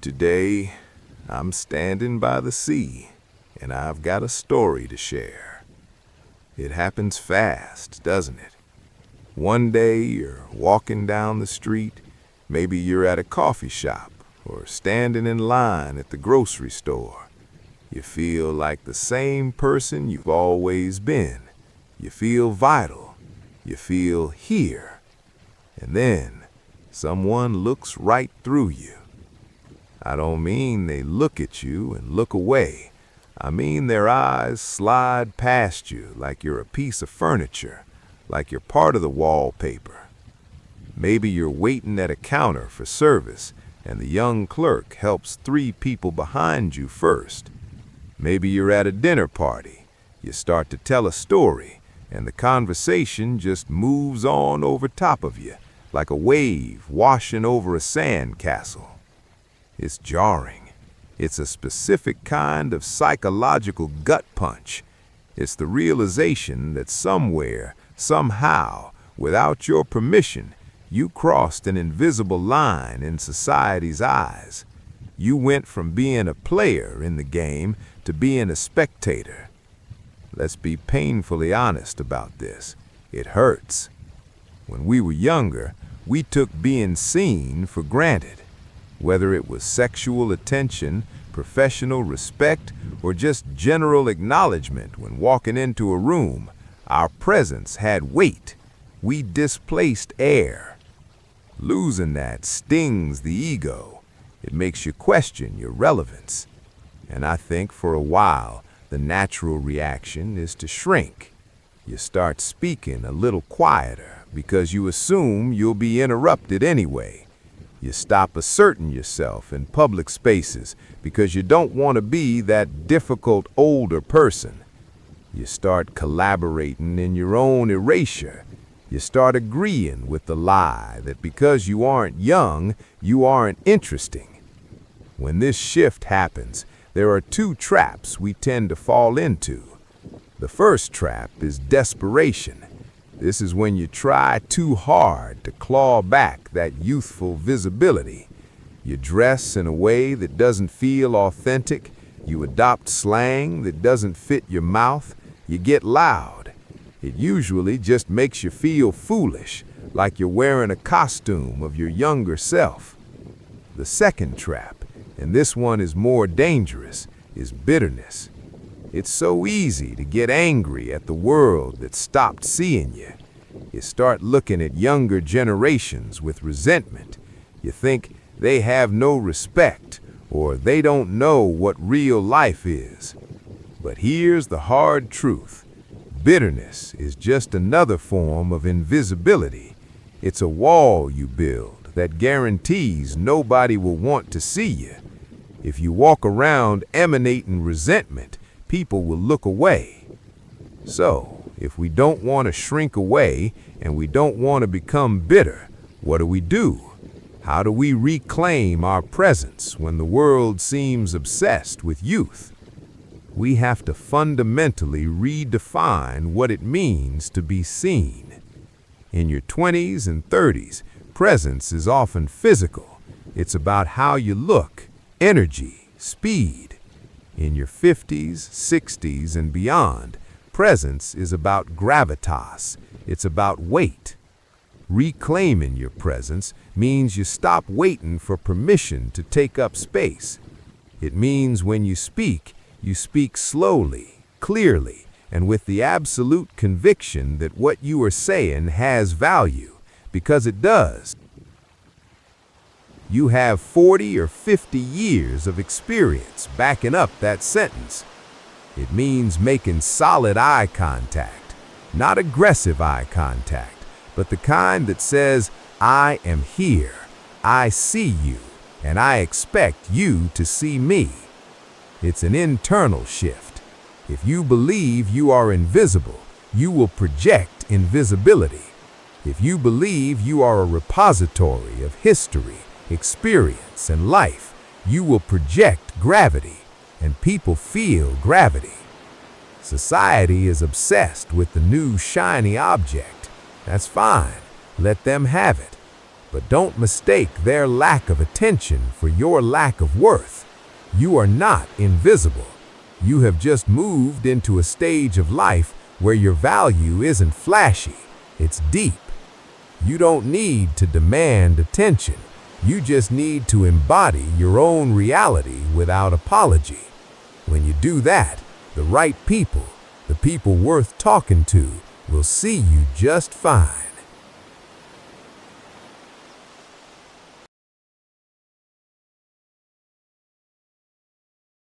Today, I'm standing by the sea, and I've got a story to share. It happens fast, doesn't it? One day you're walking down the street, maybe you're at a coffee shop or standing in line at the grocery store. You feel like the same person you've always been. You feel vital. You feel here. And then someone looks right through you. I don't mean they look at you and look away. I mean their eyes slide past you like you're a piece of furniture, like you're part of the wallpaper. Maybe you're waiting at a counter for service and the young clerk helps 3 people behind you first. Maybe you're at a dinner party. You start to tell a story and the conversation just moves on over top of you like a wave washing over a sand castle. It's jarring. It's a specific kind of psychological gut punch. It's the realization that somewhere, somehow, without your permission, you crossed an invisible line in society's eyes. You went from being a player in the game to being a spectator. Let's be painfully honest about this. It hurts. When we were younger, we took being seen for granted. Whether it was sexual attention, professional respect, or just general acknowledgement when walking into a room, our presence had weight. We displaced air. Losing that stings the ego. It makes you question your relevance. And I think for a while, the natural reaction is to shrink. You start speaking a little quieter because you assume you'll be interrupted anyway. You stop asserting yourself in public spaces because you don't want to be that difficult older person. You start collaborating in your own erasure. You start agreeing with the lie that because you aren't young, you aren't interesting. When this shift happens, there are 2 traps we tend to fall into. The first trap is desperation. This is when you try too hard to claw back that youthful visibility. You dress in a way that doesn't feel authentic. You adopt slang that doesn't fit your mouth. You get loud. It usually just makes you feel foolish, like you're wearing a costume of your younger self. The second trap, and this one is more dangerous, is bitterness. It's so easy to get angry at the world that stopped seeing you. You start looking at younger generations with resentment. You think they have no respect or they don't know what real life is. But here's the hard truth. Bitterness is just another form of invisibility. It's a wall you build that guarantees nobody will want to see you. If you walk around emanating resentment, people will look away. So, if we don't want to shrink away and we don't want to become bitter, what do? How do we reclaim our presence when the world seems obsessed with youth? We have to fundamentally redefine what it means to be seen. In your 20s and 30s, presence is often physical. It's about how you look, energy, speed. In your 50s, 60s, and beyond, presence is about gravitas. It's about weight. Reclaiming your presence means you stop waiting for permission to take up space. It means when you speak slowly, clearly, and with the absolute conviction that what you are saying has value, because it does. You have 40 or 50 years of experience backing up that sentence. It means making solid eye contact, not aggressive eye contact, but the kind that says, I am here, I see you, and I expect you to see me. It's an internal shift. If you believe you are invisible, you will project invisibility. If you believe you are a repository of history, experience, and life, you will project gravity, and people feel gravity. Society is obsessed with the new shiny object. That's fine. Let them have it. But don't mistake their lack of attention for your lack of worth. You are not invisible. You have just moved into a stage of life where your value isn't flashy, it's deep. You don't need to demand attention. You just need to embody your own reality without apology. When you do that, the right people, the people worth talking to, will see you just fine.